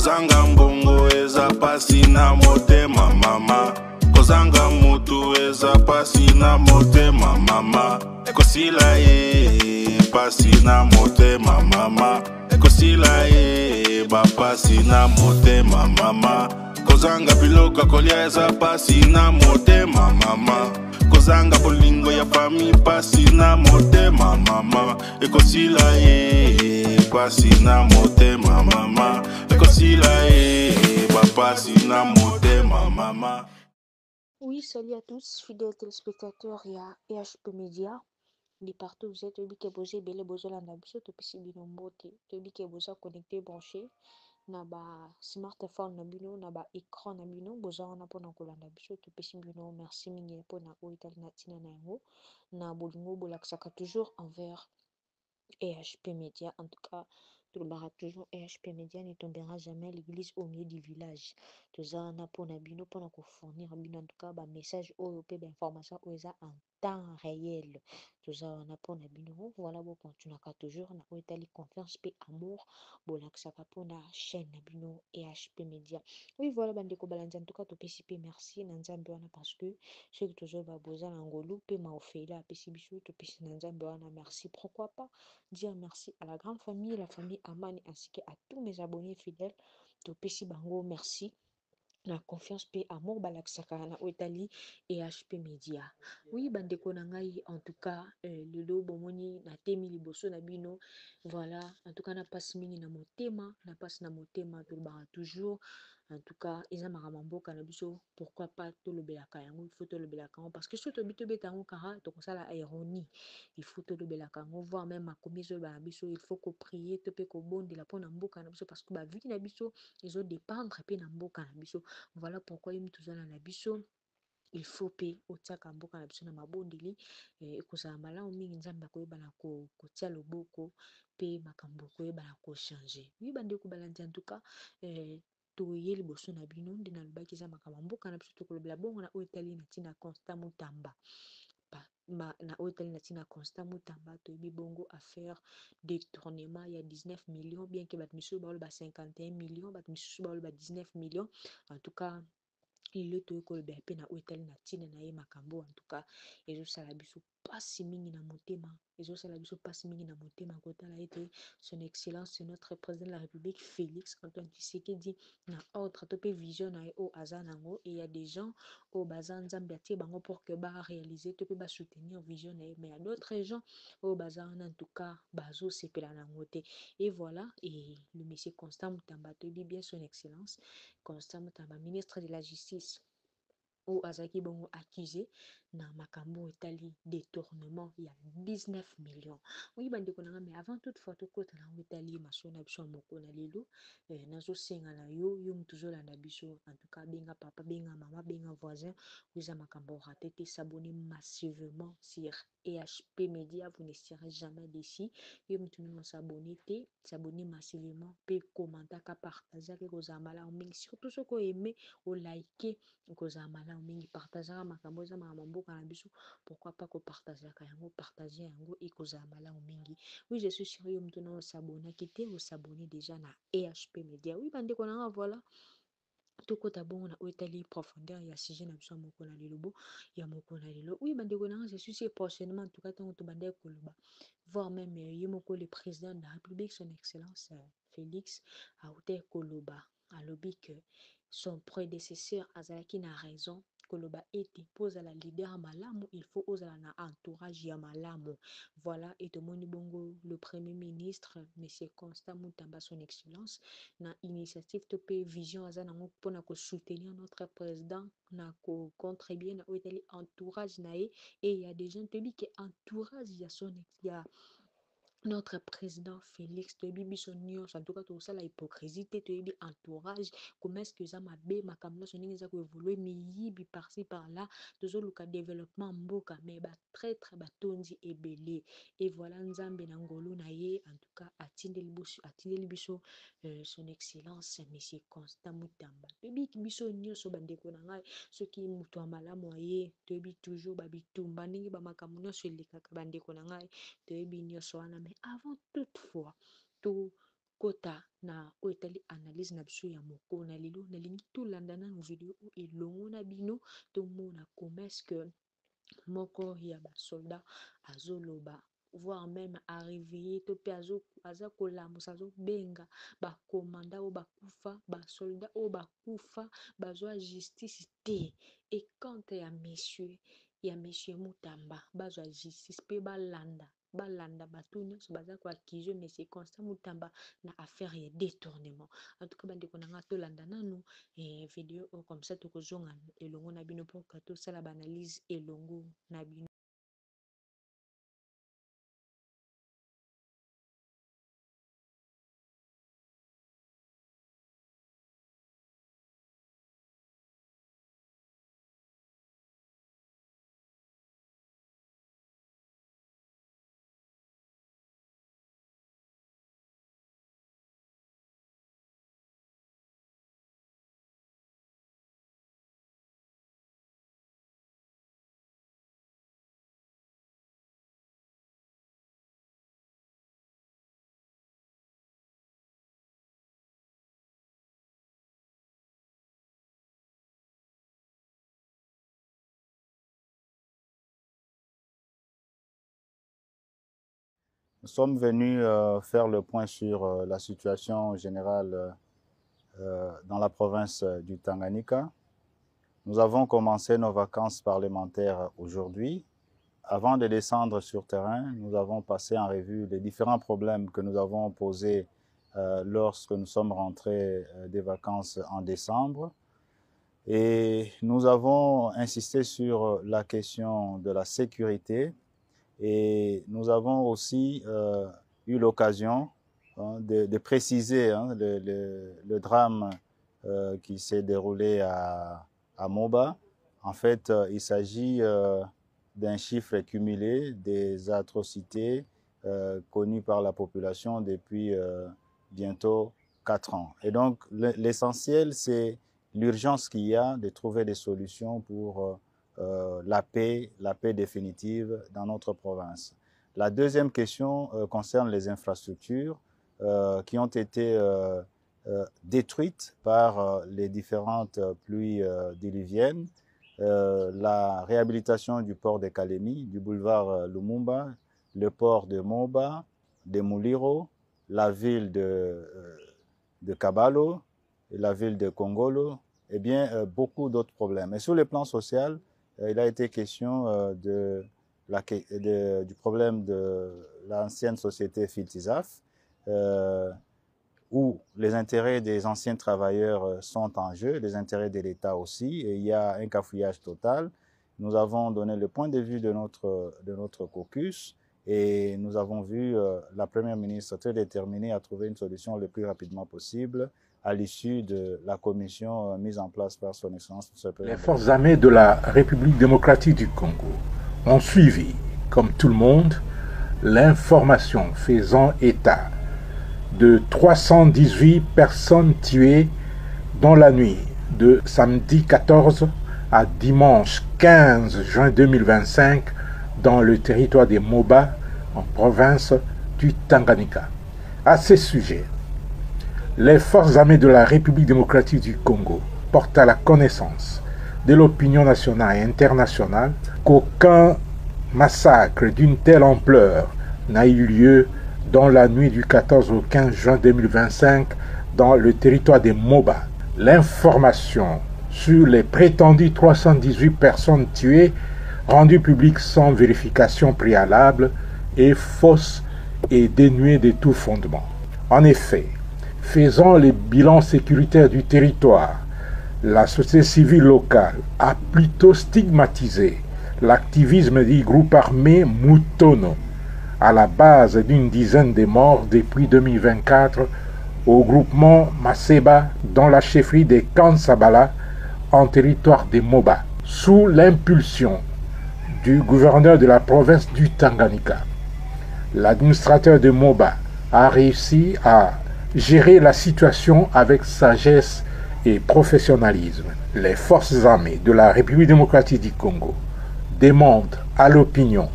kozanga mbongo eza pasi na motema mama, kozanga mutu eza pasi na motema mama, ekosila ye pasi na motema mama, ekosila ye bapasi na motema mama, kozanga biloko kolia eza pasi na motema mama, kozanga bolingo ya fami pasi na motema mama, ekosila ye pasi na motema mama, ekosila ye bapasi na motema mama. Oui, salut à tous, fidèles téléspectateurs et EHP Media. De partout vous êtes, que vous êtes belé bozo la nabiso, to pisi bino mbote, que vous êtes connecté, branché, na ba smartphone na bino, na ba écran na bino, bozo wana pona kolanda biso, to pisi bino, merci mingi pona oitali na tina na yango, na bolingo bolaksaka toujours envers EHP Media. En tout cas, tout le toujours EHP Media ne tombera jamais l'église au milieu du village. Tout ça, on a pour Nabino, pour fournir en tout cas, message ou information ou en temps réel. Tout ça, on a pour Nabino. Voilà, vous continuez toujours. On a eu confiance, paix, amour. Bon, là, ça va pour la chaîne Nabino EHP Media. Oui, voilà, bandeko balanza. En tout cas, tu peux merci. Nanzambe wana parce que ceux qui toujours va boza l'angolo, paix m'a offert là, PCBisou, tu peux nanzambe wana merci. Pourquoi pas dire merci à la grande famille, la famille Amani, ainsi qu'à tous mes abonnés fidèles. Topesi bango, merci. La confiance paix amour balaksaka na Otali et HP Media. Oui, bandeko nangai, en tout cas, le lo bomoni na temi liboso na bino. Voilà, en tout cas, na passe mingi na motema, na passe na motema, tout le toujours. En tout cas, ils ont na biso, pourquoi pas tout le belakango, il faut tout le belakango, parce que surtout bito betango kara, donc ça la ironie, il faut tout le belakango, voir même à combien de biso, il faut qu'on prie, te pe qu'on bonde la pona mboka na biso, parce que ba vie na biso, ils ont dépendre pe na mboka na biso. Voilà pourquoi il me toujours na biso. Il faut payer au tiaka mboka na biso na mabondeli ekozala malamu mingi nzambe akoyebana kotia loboko pe makambo koyebana changer. Oui bandeko balandi en tout cas toye liboso na bino nde nalobaki eza makambo mboka na biso tokolobela bongo na oyo etali na ntina Constant Mutamba na oyo etali na ntina Constant Mutamba toyebi bongo affaire détournement ya 19 millions bien que bato misusu baoloba 51 millions bato misusu baoloba 19 millions en tout cas lelo toyekolobela mpe na oyo etali na ntina na ye makambo en tout cas ezosala biso pasi mingi na motema ezosala biso pasi mingi na motema kotala ete son excellence notre président de la république Félix Antoine Tshisekedi na ordre to pe vision na ye oyo aza nango et il y a des gens oyo baza nzambe atie bango pour que baréaliser to pe basoutenir vision na ye mais il y a d'autres gens oyo baza wana en tout cas bazosepela nango te et voilà et le monsieur Constant Mutamba toyebi bien son excellence Constant Mutamba ministre de la justice ou azaki bongo accusé na makambo etali détournement il y a 19 millions. Oui bandeko nanga mais avant toute fois tokota na etali maso na biso moko na lelo nazo senga na yo toujours la biso en tout cas benga papa benga maman benga voisin vous makambo raté te s'abonner massivement sur EHP Media vous ne serez jamais déçus yo mtuno s'abonner te s'abonner massivement pe commenter ka partager que vous amala mais surtout ce ko aimer ou liker kozala malamu mingi partagera makambo eza makambo mboka na biso pourquoi pas kopartageaka yango partager yango ekozala malamu mingi. Oui je suis sûr yo mutu na osabonaki te osabone déjà na EHP Media. Oui bandeko nanga voilà tokota bongo na oyo etali profondeur ya sujet na biso ya moko na lelo ya moko na lelo. Oui bandeko nanga je suis sûr prochainement en tout cas ntango tobandaki koloba voire même ye moko le président de la république son excellence Félix autai koloba alobi que son prédécesseur azalaki na raison koloba ete poza la leader malamu il faut ozala na entourage ya malamu. Voilà et tomoni bongo le premier ministre monsieur Constant Mutamba son excellence na initiative to pe vision aza nango mpona ko soutenir notre président na ko contribuer na oyo entourage na ye et il y a des gens te dit que entourage ya son ya notre président Félix toyebi biso nyonso en tout cas tosala hypocrisie te toyebi entourage comment est-ce que ça mabe makambo nyonso ndenge eza koévolue miyibi par-ci par-là tozoluka développement mboka mais batraître batondi ebele et voilà nzambe na ngolu na ye en tout cas atindeli biso son excellence monsieur Constant Mutamba toyebi biso nyonso bandeko na ngai soki moto ya malamu aye toyebi toujours babitumba ndenge bamakambo nyonso elekaka bandeko na ngai toyebi nyonso wana mais avant toutefois kota na oyo etali analyse na biso ya moko na lelo nalingi tolanda nanu video oyo elongo na bino tomona comment est-ce que moko ya basoldat azoloba voire même arrivé to pe aza kolamusa azobenga bakomanda oyo bakufa basoldat oyo bakufa bazwa justice te ekante ya monsieur Mutamba bazwa justice pe balanda bato nyonso baza koakize monsieur Constant Mutamba na affaire ya détournement. En tout cas bandeko na nga tolanda nanu video oyo comme ça tokozonga elongo na bino pour que tosala banalise elongo na bino. Nous sommes venus faire le point sur la situation générale dans la province du Tanganyika. Nous avons commencé nos vacances parlementaires aujourd'hui. Avant de descendre sur terrain, nous avons passé en revue les différents problèmes que nous avons posés lorsque nous sommes rentrés des vacances en décembre. Et nous avons insisté sur la question de la sécurité. Et nous avons aussi eu l'occasion de préciser le drame qui s'est déroulé à Moba. En fait, il s'agit d'un chiffre cumulé des atrocités connues par la population depuis bientôt 4 ans. Et donc, l'essentiel, c'est l'urgence qu'il y a de trouver des solutions pour la paix définitive dans notre province. La deuxième question concerne les infrastructures qui ont été détruites par les différentes pluies diluviennes. La réhabilitation du port de Kalemi, du boulevard Lumumba, le port de Moba, de Muliro, la ville de Kabalo, et la ville de Kongolo, et bien beaucoup d'autres problèmes. Et sur le plan social, il a été question du problème de l'ancienne société Filtizaf, où les intérêts des anciens travailleurs sont en jeu, les intérêts de l'État aussi, et il y a un cafouillage total. Nous avons donné le point de vue de notre caucus, et nous avons vu la Première ministre très déterminée à trouver une solution le plus rapidement possible à l'issue de la commission mise en place par son Excellence. Les forces armées de la République démocratique du Congo ont suivi, comme tout le monde, l'information faisant état de 318 personnes tuées dans la nuit de samedi 14 à dimanche 15 juin 2025 dans le territoire des Moba, en province du Tanganyika. À ce sujet, les forces armées de la République démocratique du Congo portent à la connaissance de l'opinion nationale et internationale qu'aucun massacre d'une telle ampleur n'a eu lieu dans la nuit du 14 au 15 juin 2025 dans le territoire des Moba. L'information sur les prétendues 318 personnes tuées rendue publique sans vérification préalable est fausse et dénuée de tout fondement. En effet, faisant les bilans sécuritaires du territoire, la société civile locale a plutôt stigmatisé l'activisme du groupe armé Mutono, à la base d'une dizaine de morts depuis 2024 au groupement Maseba dans la chefferie de Kansabala en territoire de Moba, sous l'impulsion du gouverneur de la province du Tanganyika. L'administrateur de Moba a réussi à gérer la situation avec sagesse et professionnalisme. Les forces armées de la République démocratique du Congo demandent à l'opinion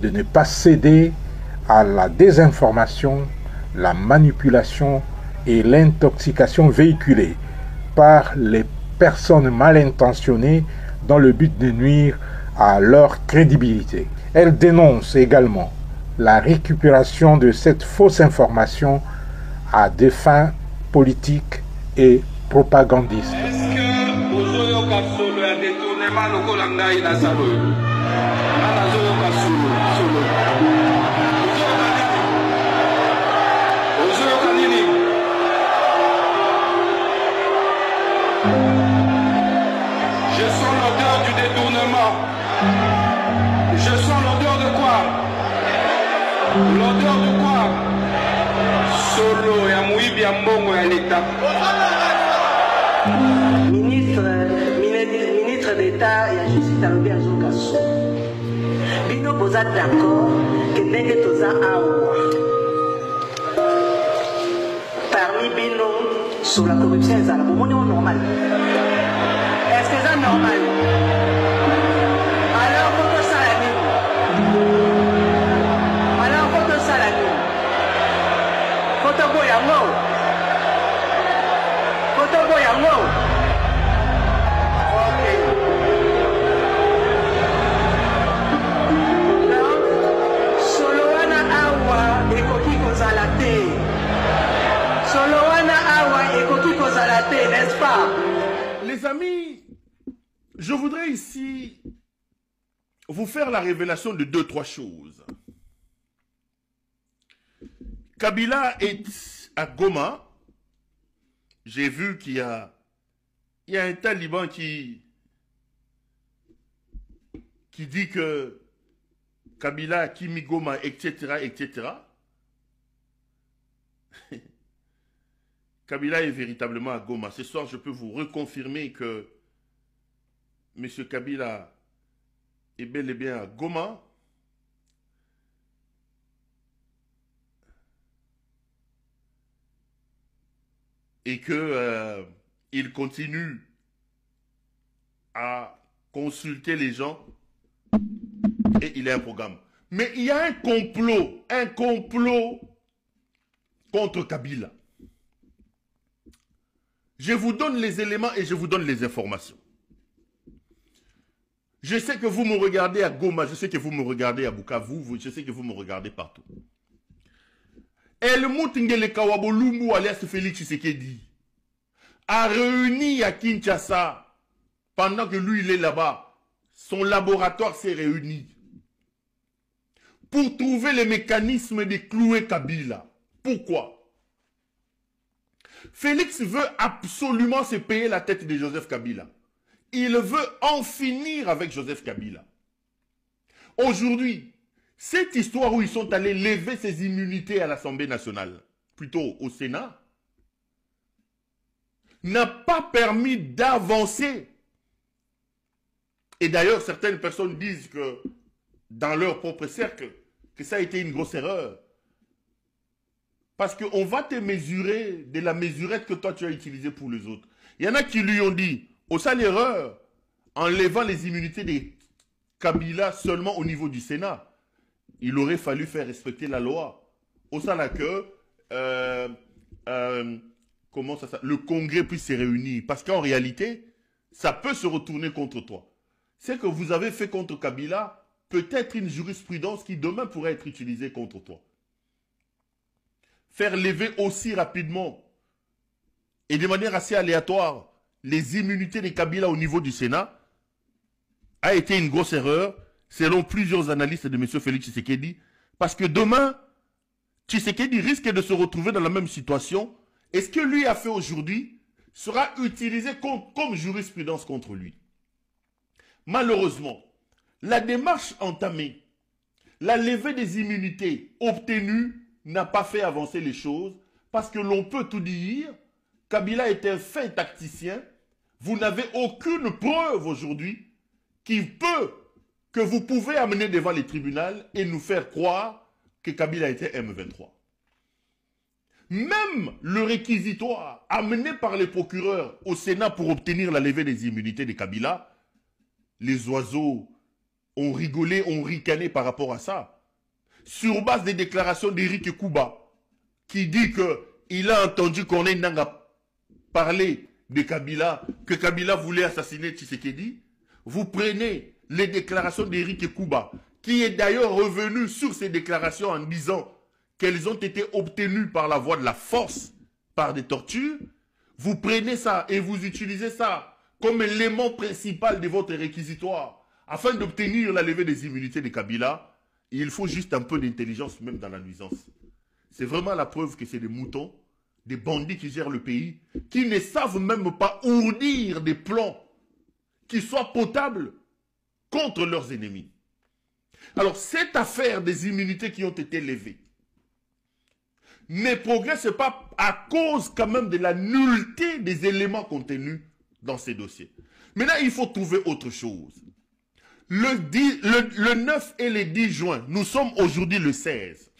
de ne pas céder à la désinformation, la manipulation et l'intoxication véhiculée par les personnes mal intentionnées dans le but de nuire à leur crédibilité. Elle dénonce également la récupération de cette fausse information à des fins politiques et propagandistes. Je sens l'odeur du détournement. Je sens l'odeur de quoi? L'odeur de quoi? Solo ya muibi ya mbongo ya l'État. Ministre d'État et Justice Albert Zokasso. Bino boza d'accord que ndenge toza awa. Parmi bino sur la corruption ezala bomoni normal. Est-ce que c'est normal? Alors faut ça la nuit. Alors faut ça la nuit. Faut te boyango. Faut te boyango. N'est-ce pas? Les amis, je voudrais ici vous faire la révélation de 2-3 choses. Kabila est à Goma. J'ai vu qu'il y a un taliban qui dit que Kabila a Kimi Goma, etc., etc. Kabila est véritablement à Goma. Ce soir, je peux vous reconfirmer que M. Kabila est bel et bien à Goma. Et que il continue à consulter les gens. Et il a un programme. Mais il y a un complot contre Kabila. Je vous donne les éléments et je vous donne les informations. Je sais que vous me regardez à Goma, je sais que vous me regardez à Bukavu, je sais que vous me regardez partout. Helmut Ngele Kawabolumbu alias Félix Tshisekedi a réuni à Kinshasa, pendant que lui il est là-bas, son laboratoire s'est réuni pour trouver les mécanismes de clouer Kabila. Pourquoi? Félix veut absolument se payer la tête de Joseph Kabila. Il veut en finir avec Joseph Kabila. Aujourd'hui, cette histoire où ils sont allés lever ses immunités à l'Assemblée nationale, plutôt au Sénat, n'a pas permis d'avancer. Et d'ailleurs, certaines personnes disent que, dans leur propre cercle, que ça a été une grosse erreur. Parce qu'on va te mesurer de la mesurette que toi tu as utilisée pour les autres. Il y en a qui lui ont dit, au sein l'erreur, en levant les immunités de Kabila seulement au niveau du Sénat, il aurait fallu faire respecter la loi. Au sein là que le Congrès puisse se réunir. Parce qu'en réalité, ça peut se retourner contre toi. C'est que vous avez fait contre Kabila, peut-être une jurisprudence qui demain pourrait être utilisée contre toi. Faire lever aussi rapidement et de manière assez aléatoire les immunités de Kabila au niveau du Sénat a été une grosse erreur selon plusieurs analystes de M. Félix Tshisekedi, parce que demain, Tshisekedi risque de se retrouver dans la même situation et ce que lui a fait aujourd'hui sera utilisé comme jurisprudence contre lui. Malheureusement, la démarche entamée, la levée des immunités obtenues n'a pas fait avancer les choses parce que l'on peut tout dire, Kabila est un fin tacticien, vous n'avez aucune preuve aujourd'hui que vous pouvez amener devant les tribunaux et nous faire croire que Kabila était M23. Même le réquisitoire amené par les procureurs au Sénat pour obtenir la levée des immunités de Kabila, les oiseaux ont rigolé, ont ricané par rapport à ça. Sur base des déclarations d'Éric Kouba, qui dit il a entendu Corneille Nangaa parler de Kabila, que Kabila voulait assassiner Tshisekedi. Vous prenez les déclarations d'Éric Kouba, qui est d'ailleurs revenu sur ces déclarations en disant qu'elles ont été obtenues par la voie de la force, par des tortures. Vous prenez ça et vous utilisez ça comme élément principal de votre réquisitoire afin d'obtenir la levée des immunités de Kabila. Il faut juste un peu d'intelligence même dans la nuisance. C'est vraiment la preuve que c'est des moutons, des bandits qui gèrent le pays, qui ne savent même pas ourdir des plans qui soient potables contre leurs ennemis. Alors, cette affaire des immunités qui ont été levées ne progresse pas à cause quand même de la nullité des éléments contenus dans ces dossiers. Maintenant, il faut trouver autre chose. Le 9 et le 10 juin, nous sommes aujourd'hui le 16.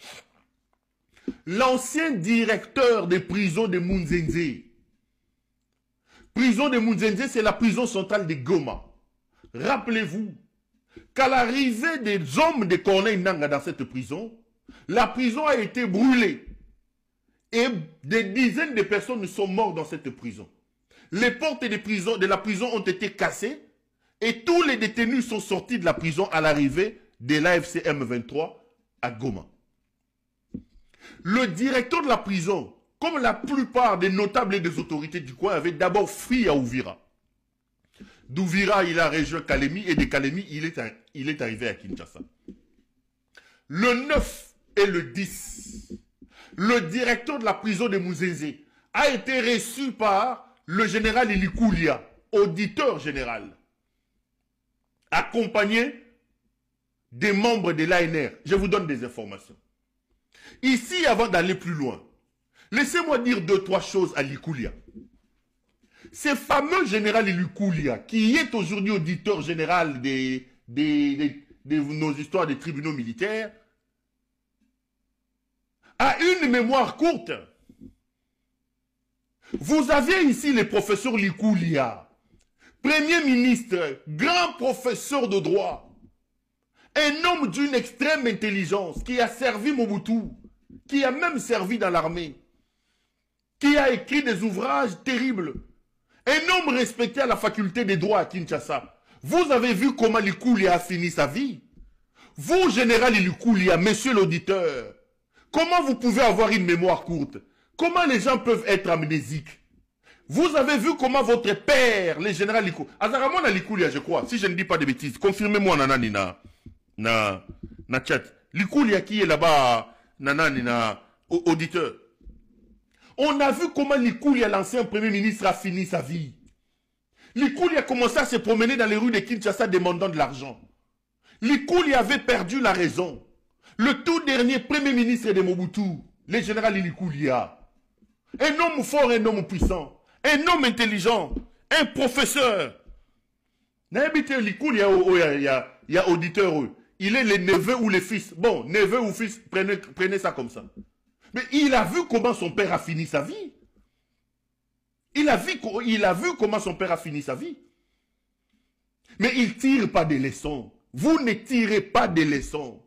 L'ancien directeur des prisons de Munzenze. Prison de Munzenze, c'est la prison centrale de Goma. Rappelez-vous qu'à l'arrivée des hommes de Corneille Nangaa dans cette prison, la prison a été brûlée. Et des dizaines de personnes sont mortes dans cette prison. Les portes de la prison ont été cassées et tous les détenus sont sortis de la prison à l'arrivée de l'AFC M23 à Goma. Le directeur de la prison, comme la plupart des notables et des autorités du coin, avait d'abord fui à Uvira. D'Uvira, il a rejoint Kalemi et de Kalemi, il est arrivé à Kinshasa. Le 9 et le 10, le directeur de la prison de Munzenze a été reçu par le général Ilikoulia, auditeur général, accompagné des membres de l'ANR. Je vous donne des informations. Ici, avant d'aller plus loin, laissez-moi dire 2-3 choses à Ilikoulia. Ce fameux général Ilikoulia, qui est aujourd'hui auditeur général de nos histoires des tribunaux militaires, a une mémoire courte. Vous aviez ici le professeur Ilikoulia, premier ministre, grand professeur de droit, un homme d'une extrême intelligence qui a servi Mobutu, qui a même servi dans l'armée, qui a écrit des ouvrages terribles, un homme respecté à la faculté des droits à Kinshasa. Vous avez vu comment Ilikoulia a fini sa vie? Vous, général Ilikoulia, monsieur l'auditeur, comment vous pouvez avoir une mémoire courte? Comment les gens peuvent être amnésiques? Vous avez vu comment votre père, le général Ilikoulia, Azaramon Ilikoulia, je crois, si je ne dis pas de bêtises, confirmez-moi, nanani, na chat. Ilikoulia qui est là-bas, nanani, auditeur. On a vu comment Ilikoulia, l'ancien premier ministre, a fini sa vie. Ilikoulia a commencé à se promener dans les rues de Kinshasa demandant de l'argent. Ilikoulia avait perdu la raison. Le tout dernier premier ministre de Mobutu, le général Ilikoulia, un homme fort, un homme puissant, un homme intelligent, un professeur. Il y a auditeur, il est le neveu ou le fils. Bon, neveu ou fils, prenez ça comme ça. Mais il a vu comment son père a fini sa vie. Il a vu comment son père a fini sa vie. Mais il ne tire pas des leçons. Vous ne tirez pas des leçons.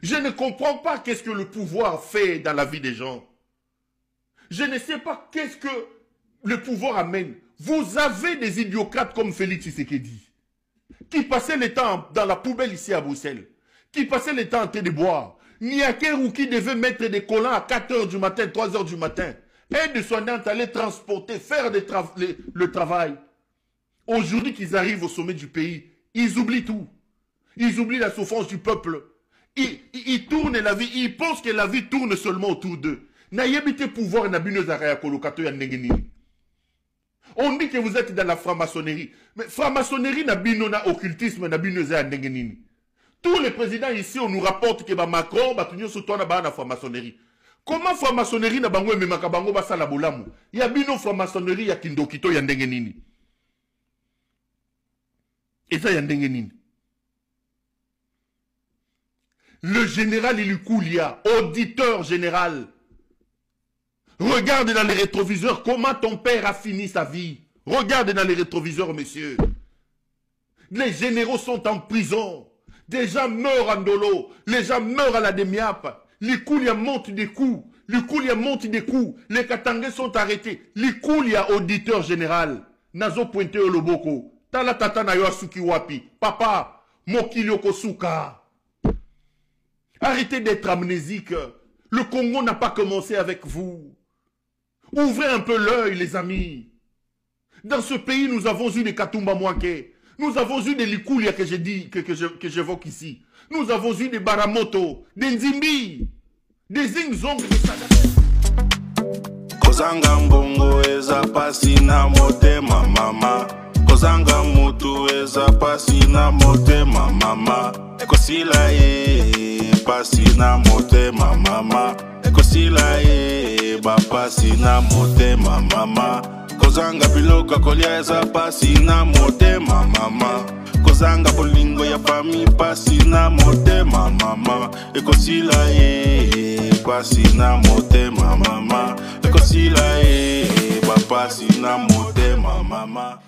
Je ne comprends pas qu'est-ce que le pouvoir fait dans la vie des gens. Je ne sais pas qu'est-ce que le pouvoir amène. Vous avez des idiocrates comme Félix Tshisekedi, qui passaient le temps dans la poubelle ici à Bruxelles, qui passaient le temps en train de boire. Niakeru qui devait mettre des collants à 4 h du matin, 3 h du matin. Aide-soignante allait transporter, faire le travail. Aujourd'hui qu'ils arrivent au sommet du pays, ils oublient tout. Ils oublient la souffrance du peuple. Ils tournent la vie, ils pensent que la vie tourne seulement autour d'eux. N'ayebite pouvoir n'abine zaraya kolokato ya ndengenini. On dit que vous êtes dans la franc-maçonnerie. Mais franc-maçonnerie n'abine na occultisme n'abine zaraya ndengenini. Tous les présidents ici, on nous rapporte que Macron, Batunio Soutouana, la franc-maçonnerie. Comment franc-maçonnerie na bango memaka bango basala bolamu? Ya bino franc-maçonnerie ya kindokito ya ndengenini. Et ça ya ndengenini. Le général Ilikoulia, auditeur général, regarde dans les rétroviseurs comment ton père a fini sa vie. Regarde dans les rétroviseurs, messieurs. Les généraux sont en prison. Des gens meurent en dolo. Les gens meurent à la demiap. Ilikoulia monte des coups. Likulia monte des coups. Les Katangais sont arrêtés. Likulia auditeur général. Nazo pointe au loboko. Tala tata na yo asuki wapi. Papa, mokili okosuka. Arrêtez d'être amnésique. Le Congo n'a pas commencé avec vous. Ouvrez un peu l'œil, les amis. Dans ce pays, nous avons eu des Katumba Mwanke. Nous avons eu des Likulia que j'ai dit, que j'évoque ici. Nous avons eu des Baramoto, des Nzimbi, des Zingzong, des Sadaka. Kozanga mbongo eza pasi na motema mama. Kozanga mutu eza pasi na motema mama. Ekosila ye pasi na motema mama. Ekosila ye ba pasi na motema mama. Kozanga biloko kolia eza pasi na motema mama. Kozanga bolingo ya fami pasi na motema mama. Ekosila ye pasi na motema mama. Ekosila ye ba pasi na motema mama.